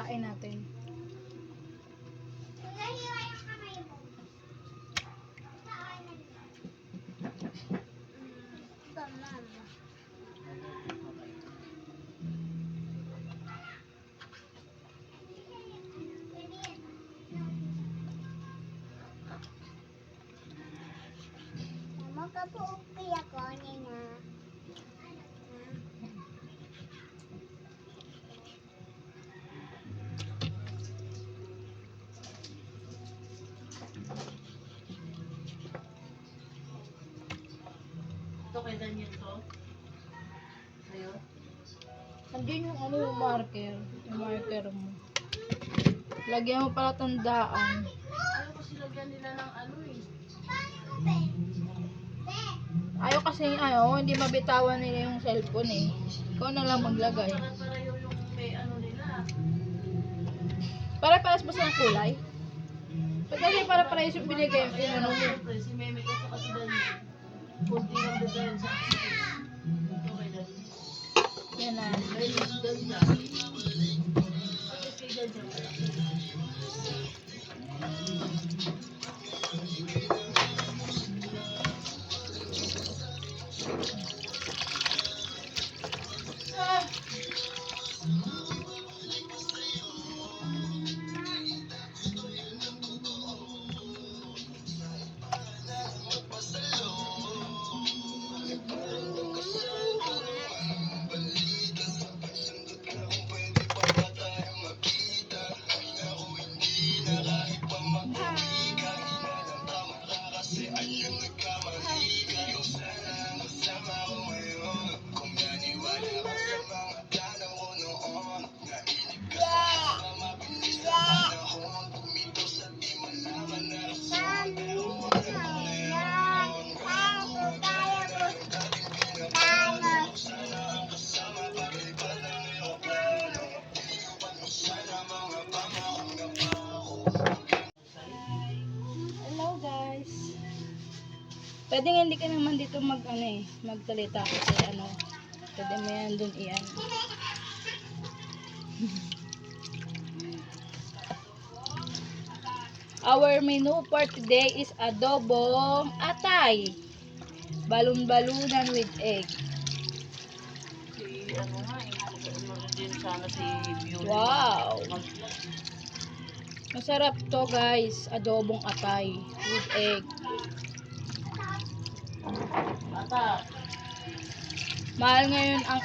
Kain natin. Magkapuupi ako nina. Ito kay Daniel to? Sa'yo? Nandiyan yung ano yung marker. Yung marker mo. Lagyan mo pala tandaan. Ayaw kasi lagyan nila ng ano eh. Ayaw kasi hindi mabitawan nila yung cellphone eh. Ikaw na lang maglagay. Para-parayo yung may ano nila. Para-paras ba silang kulay? Pag kasi para-paras yung binigay mo. Kaya siyempre, si Meme kasi si Daniel. Kunti lang design sa accessories. Ito kay Daniel. Yan na. Dahil mas ganda. At least kay Daniel wala. Hello guys. Pwede nga hindi ka naman dito magsalita kasi pwede mo yan dun iyan. Our menu for today is adobong atay. Balon-balunan with egg. Si ano nga, ano din sana si Beauty. Wow! Masarap to guys, adobong atay with egg. Ata. Mahal ngayon ang